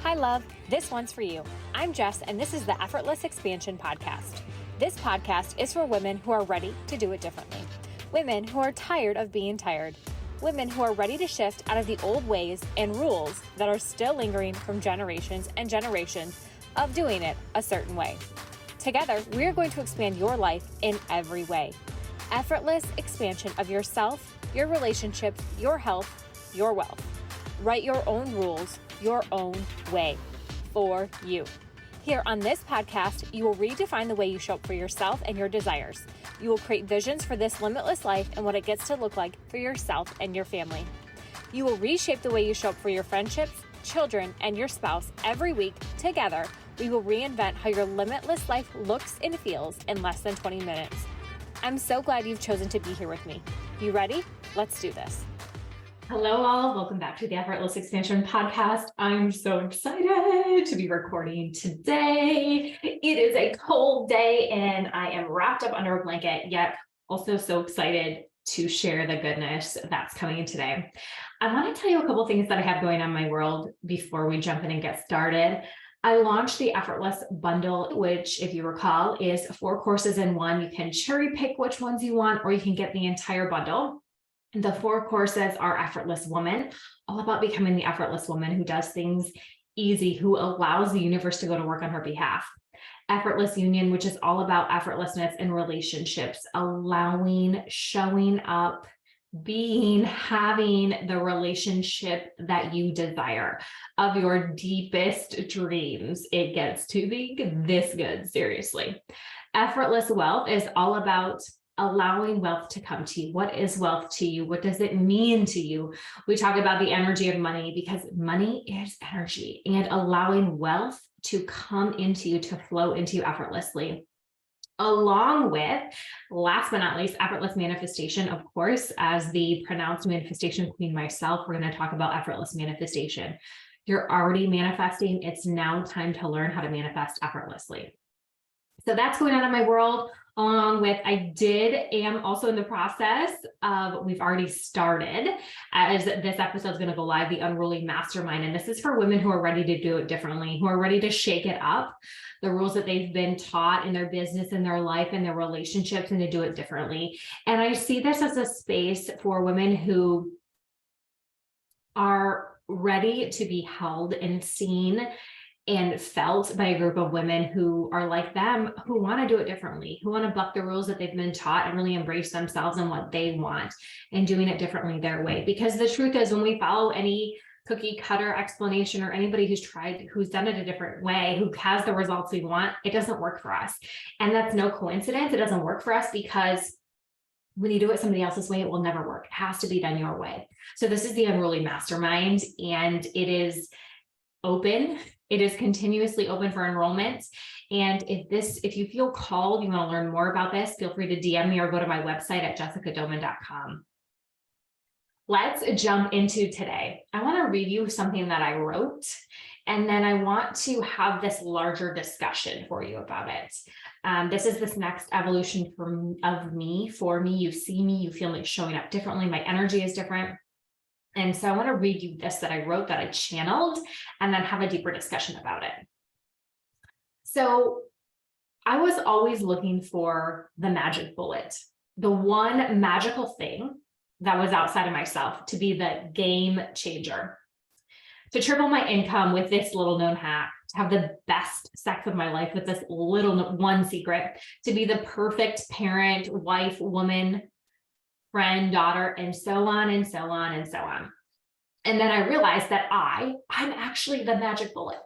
Hi, love. This one's for you. I'm Jess, and this is the Effortless Expansion Podcast. This podcast is for women who are ready to do it differently. Women who are tired of being tired. Women who are ready to shift out of the old ways and rules that are still lingering from generations and generations of doing it a certain way. Together, we are going to expand your life in every way. Effortless expansion of yourself, your relationships, your health, your wealth. Write your own rules, your own way, for you. Here on this podcast, you will redefine the way you show up for yourself and your desires. You will create visions for this limitless life and what it gets to look like for yourself and your family. You will reshape the way you show up for your friendships, children, and your spouse every week. Together, we will reinvent how your limitless life looks and feels in less than 20 minutes. I'm so glad you've chosen to be here with me. You ready? Let's do this. Hello all, welcome back to the Effortless Expansion Podcast. I'm so excited to be recording today. It is a cold day and I am wrapped up under a blanket, yet also so excited to share the goodness that's coming in today. I want to tell you a couple things that I have going on in my world before we jump in and get started. I launched the Effortless Bundle, which, if you recall, is 4 courses in one. You can cherry pick which ones you want, or you can get the entire bundle. The 4 courses are Effortless Woman, all about becoming the effortless woman who does things easy, who allows the universe to go to work on her behalf. Effortless Union, which is all about effortlessness in relationships, allowing, showing up, being, having the relationship that you desire, of your deepest dreams. It gets to be this good, seriously. Effortless Wealth is all about allowing wealth to come to you. What is wealth to you? What does it mean to you? We talk about the energy of money because money is energy, and allowing wealth to come into you, to flow into you effortlessly. Along with, last but not least, effortless manifestation. Of course, as the pronounced manifestation queen myself, we're going to talk about effortless manifestation. You're already manifesting. It's now time to learn how to manifest effortlessly. So that's going on in my world, along with am also in the process of, we've already started, as this episode is going to go live, the Unruly Mastermind. And this is for women who are ready to do it differently, who are ready to shake it up, the rules that they've been taught in their business, in their life, in their relationships, and to do it differently. And I see this as a space for women who are ready to be held and seen and felt by a group of women who are like them, who want to do it differently, who want to buck the rules that they've been taught and really embrace themselves and what they want and doing it differently their way. Because the truth is, when we follow any cookie cutter explanation or anybody who's done it a different way, who has the results we want, it doesn't work for us. And that's no coincidence. It doesn't work for us because when you do it somebody else's way, it will never work. It has to be done your way. So this is the Unruly Mastermind, and it is open. It is continuously open for enrollment. And if you feel called, you want to learn more about this, feel free to DM me or go to my website at jessicadoman.com. Let's jump into today. I want to read you something that I wrote, and then I want to have this larger discussion for you about it. This is this next evolution of me, for me. You see me, you feel me showing up differently. My energy is different. And so I want to read you this that I wrote, that I channeled, and then have a deeper discussion about it. So I was always looking for the magic bullet, the one magical thing that was outside of myself, to be the game changer, to triple my income with this little known hack, to have the best sex of my life with this little one secret, to be the perfect parent, wife, woman, friend, daughter, and so on and so on and so on. And then I realized that I'm actually the magic bullet.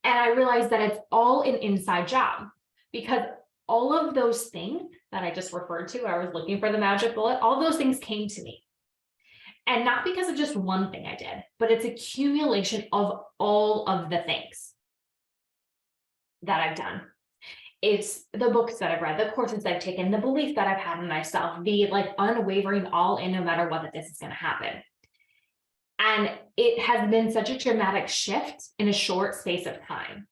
And I realized that it's all an inside job, because all of those things that I just referred to, I was looking for the magic bullet, all those things came to me. And not because of just one thing I did, but it's accumulation of all of the things that I've done. It's the books that I've read, the courses I've taken, the belief that I've had in myself, the unwavering all in, no matter what, that this is going to happen. And it has been such a dramatic shift in a short space of time,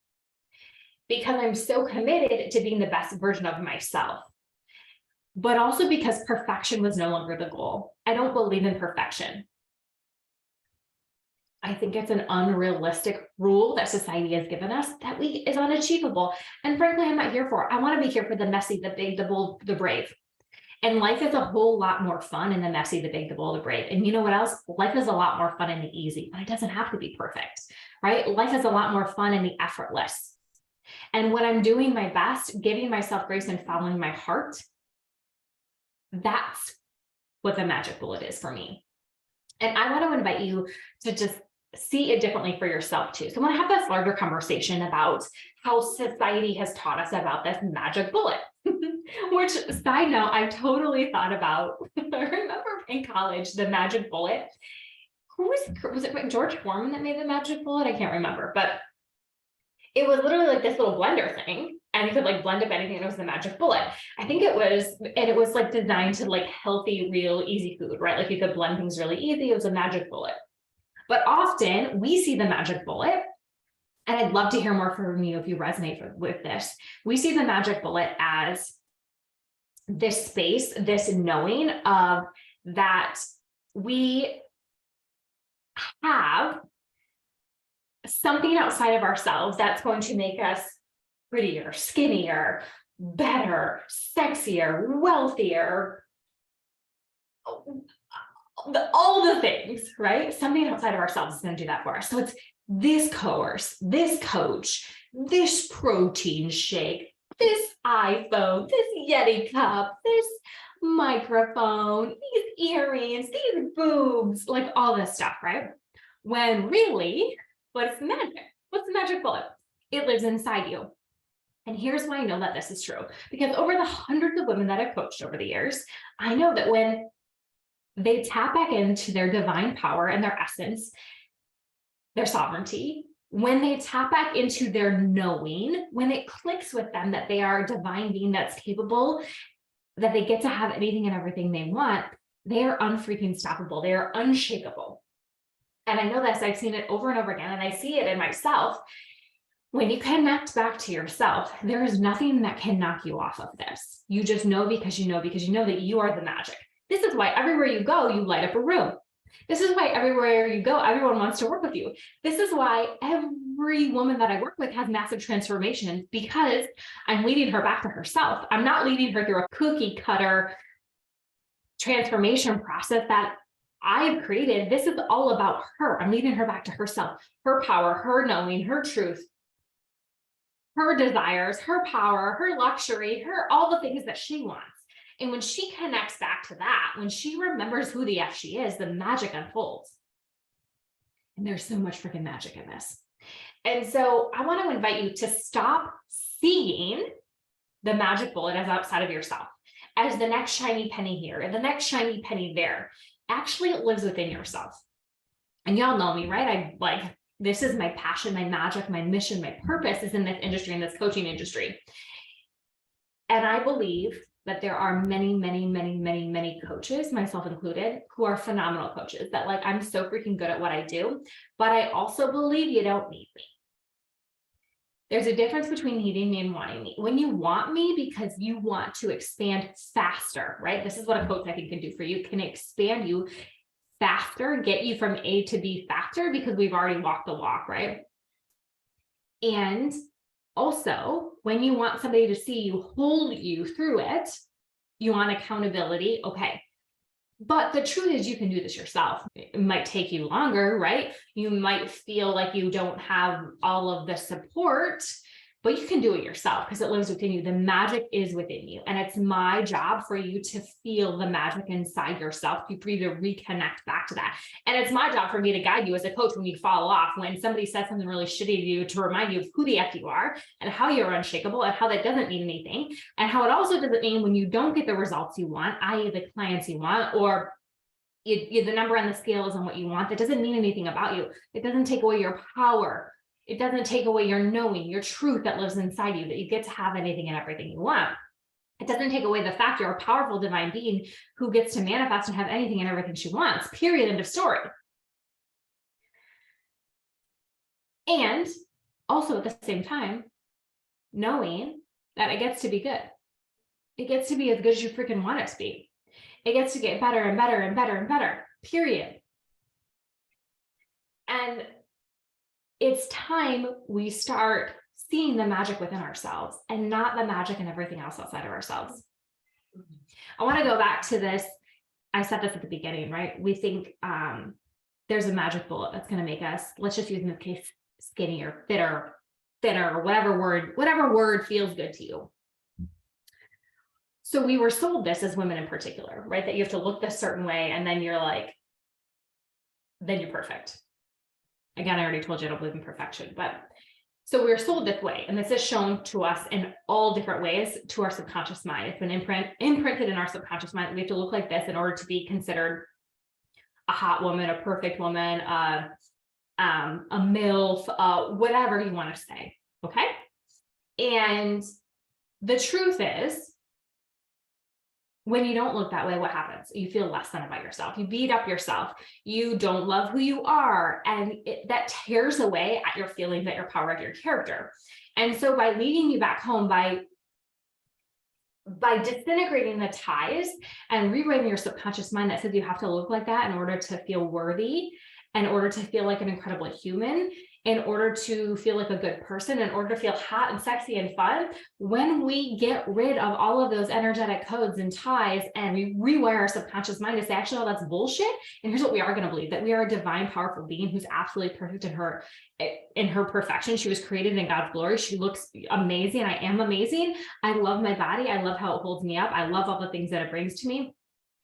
because I'm so committed to being the best version of myself, but also because perfection was no longer the goal. I don't believe in perfection. I think it's an unrealistic rule that society has given us that is unachievable. And frankly, I'm not here for it. I want to be here for the messy, the big, the bold, the brave. And life is a whole lot more fun in the messy, the big, the bold, the brave. And you know what else? Life is a lot more fun in the easy, but it doesn't have to be perfect, right? Life is a lot more fun in the effortless. And when I'm doing my best, giving myself grace and following my heart, that's what the magic bullet is for me. And I want to invite you to just see it differently for yourself too. So I want to have this larger conversation about how society has taught us about this magic bullet, which, side note, I totally thought about. I remember in college, the magic bullet. Was it George Foreman that made the magic bullet? I can't remember, but it was literally like this little blender thing, and you could like blend up anything, and it was the magic bullet. I think it was, and it was like designed to like healthy, real, easy food, right? Like you could blend things really easy. It was a magic bullet. But often we see the magic bullet, and I'd love to hear more from you if you resonate with this. We see the magic bullet as this space, this knowing of that we have something outside of ourselves that's going to make us prettier, skinnier, better, sexier, wealthier, all the things, right? Something outside of ourselves is going to do that for us. So it's this course, this coach, this protein shake, this iPhone, this Yeti cup, this microphone, these earrings, these boobs, like all this stuff, right? When really, what's the magic? What's the magic bullet? It lives inside you. And here's why I know that this is true. Because over the hundreds of women that I've coached over the years, I know that when they tap back into their divine power and their essence, their sovereignty, when they tap back into their knowing, when it clicks with them that they are a divine being that's capable, that they get to have anything and everything they want, they are unfreaking stoppable. They are unshakable. And I know this, I've seen it over and over again, and I see it in myself. When you connect back to yourself, there is nothing that can knock you off of this. You just know because you know that you are the magic. This is why everywhere you go, you light up a room. This is why everywhere you go, everyone wants to work with you. This is why every woman that I work with has massive transformation, because I'm leading her back to herself. I'm not leading her through a cookie cutter transformation process that I've created. This is all about her. I'm leading her back to herself, her power, her knowing, her truth, her desires, her power, her luxury, all the things that she wants. And when she connects back to that, when she remembers who the F she is, the magic unfolds. And there's so much freaking magic in this. And so I want to invite you to stop seeing the magic bullet as outside of yourself, as the next shiny penny here and the next shiny penny there. Actually, it lives within yourself. And y'all know me, right? This is my passion, my magic, my mission, my purpose is in this industry, in this coaching industry. And I believe that there are many, many, many, many, many coaches, myself included, who are phenomenal coaches that I'm so freaking good at what I do, but I also believe you don't need me. There's a difference between needing me and wanting me. When you want me because you want to expand faster, right? This is what a coach I think can do for you. It can expand you faster, get you from A to B faster because we've already walked the walk, right? And also, when you want somebody to see you, hold you through it, you want accountability, okay. But the truth is you can do this yourself. It might take you longer, right? You might feel like you don't have all of the support, but you can do it yourself because it lives within you. The magic is within you. And it's my job for you to feel the magic inside yourself, for you to reconnect back to that. And it's my job for me to guide you as a coach when you fall off, when somebody says something really shitty to you, to remind you of who the F you are and how you're unshakable and how that doesn't mean anything. And how it also doesn't mean when you don't get the results you want, i.e. the clients you want, or the number on the scale isn't what you want, that doesn't mean anything about you. It doesn't take away your power. It doesn't take away your knowing, your truth that lives inside you, that you get to have anything and everything you want. It doesn't take away the fact you're a powerful divine being who gets to manifest and have anything and everything she wants, period, end of story. And also at the same time, knowing that it gets to be good. It gets to be as good as you freaking want it to be. It gets to get better and better and better and better, period. And it's time we start seeing the magic within ourselves and not the magic and everything else outside of ourselves. I want to go back to this. I said this at the beginning, right? We think there's a magic bullet that's going to make us, let's just use in this case, skinnier, fitter, thinner, whatever word feels good to you. So we were sold this as women in particular, right? That you have to look this certain way and then you're like, then you're perfect. Again, I already told you I don't believe in perfection, but so we're sold this way. And this is shown to us in all different ways to our subconscious mind. It's been imprinted in our subconscious mind. We have to look like this in order to be considered a hot woman, a perfect woman, a MILF, whatever you want to say. Okay. And the truth is, when you don't look that way, what happens? You feel less than about yourself. You beat up yourself. You don't love who you are. And that tears away at your feelings, at your power, at your character. And so by leading you back home, by disintegrating the ties and rewriting your subconscious mind that says you have to look like that in order to feel worthy, in order to feel like an incredible human, in order to feel like a good person, in order to feel hot and sexy and fun, when we get rid of all of those energetic codes and ties and we rewire our subconscious mind to say, actually, oh, that's bullshit. And here's what we are going to believe, that we are a divine, powerful being who's absolutely perfect in her perfection. She was created in God's glory. She looks amazing. I am amazing. I love my body. I love how it holds me up. I love all the things that it brings to me.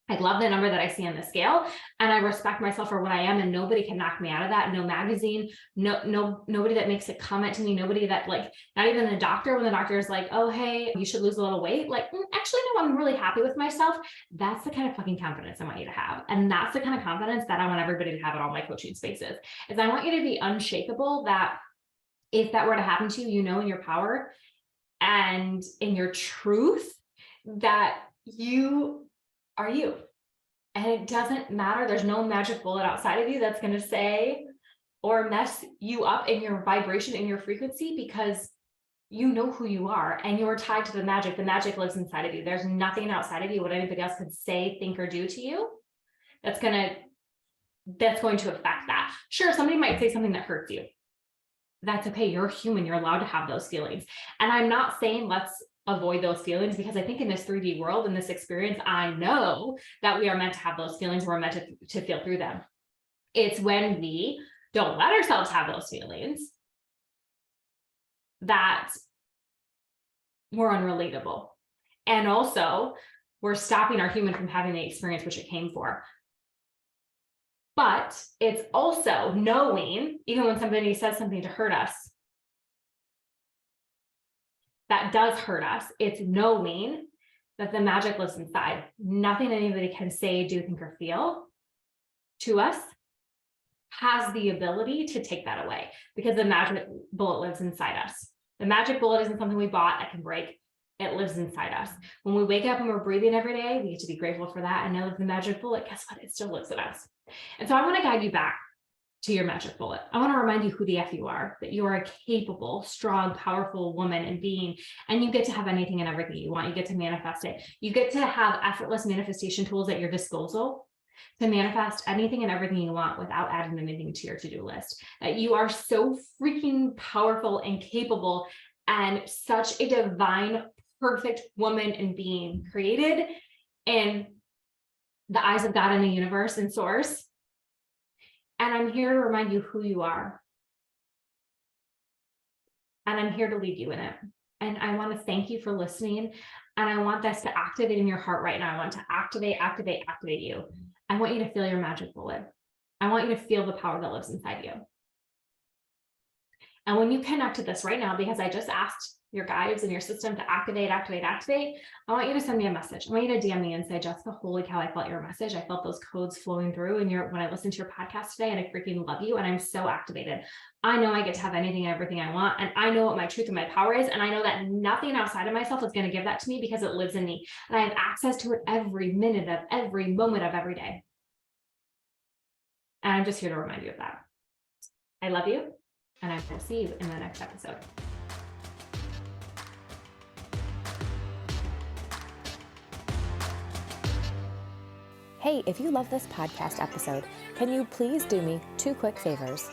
I love the number that I see on the scale, and I respect myself for what I am, and nobody can knock me out of that. No magazine, nobody that makes a comment to me, nobody that, like, not even the doctor, when the doctor is like, oh, hey, you should lose a little weight. Like, actually, no, I'm really happy with myself. That's the kind of fucking confidence I want you to have. And that's the kind of confidence that I want everybody to have in all my coaching spaces, is I want you to be unshakable, that if that were to happen to you, you know, in your power and in your truth, that you are you. And it doesn't matter. There's no magic bullet outside of you that's going to say or mess you up in your vibration, in your frequency, because you know who you are and you're tied to the magic. The magic lives inside of you. There's nothing outside of you, what anybody else could say, think, or do to you that's going to affect that. Sure, somebody might say something that hurts you. That's okay. You're human. You're allowed to have those feelings. And I'm not saying let's avoid those feelings, because I think in this 3D world, in this experience, I know that we are meant to have those feelings. We're meant to feel through them. It's when we don't let ourselves have those feelings that we're unrelatable. And also, we're stopping our human from having the experience which it came for. But it's also knowing, even when somebody says something to hurt us, that does hurt us, it's knowing that the magic lives inside. Nothing anybody can say, do, think, or feel to us has the ability to take that away, because the magic bullet lives inside us. The magic bullet isn't something we bought that can break. It lives inside us. When we wake up and we're breathing every day, we get to be grateful for that and know that the magic bullet, guess what? It still lives in us. And so I want to guide you back to your magic bullet. I want to remind you who the F you are, that you are a capable, strong, powerful woman and being, and you get to have anything and everything you want. You get to manifest it. You get to have effortless manifestation tools at your disposal to manifest anything and everything you want without adding anything to your to-do list. That you are so freaking powerful and capable and such a divine, perfect woman and being, created in the eyes of God and the universe and source. And I'm here to remind you who you are. And I'm here to lead you in it. And I want to thank you for listening. And I want this to activate in your heart right now. I want to activate you. I want you to feel your magic bullet. I want you to feel the power that lives inside you. And when you connect to this right now, because I just asked your guides and your system to activate, I want you to send me a message. I want you to DM me and say, Jessica, holy cow, I felt your message. I felt those codes flowing through when I listened to your podcast today, and I freaking love you. And I'm so activated. I know I get to have anything and everything I want. And I know what my truth and my power is. And I know that nothing outside of myself is going to give that to me, because it lives in me. And I have access to it every minute of every moment of every day. And I'm just here to remind you of that. I love you. And I will see you in the next episode. Hey, if you love this podcast episode, can you please do me 2 quick favors?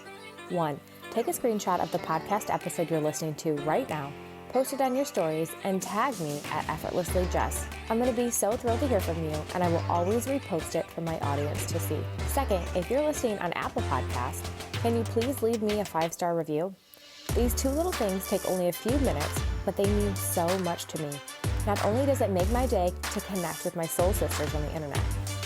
1, take a screenshot of the podcast episode you're listening to right now, post it on your stories, and tag me at Effortlessly Jess. I'm going to be so thrilled to hear from you, and I will always repost it for my audience to see. 2nd, if you're listening on Apple Podcasts, can you please leave me a 5-star review? These 2 little things take only a few minutes, but they mean so much to me. Not only does it make my day to connect with my soul sisters on the internet,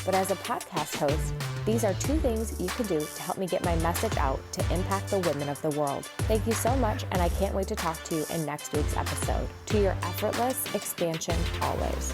but as a podcast host, these are 2 things you can do to help me get my message out to impact the women of the world. Thank you so much, and I can't wait to talk to you in next week's episode. To your effortless expansion always.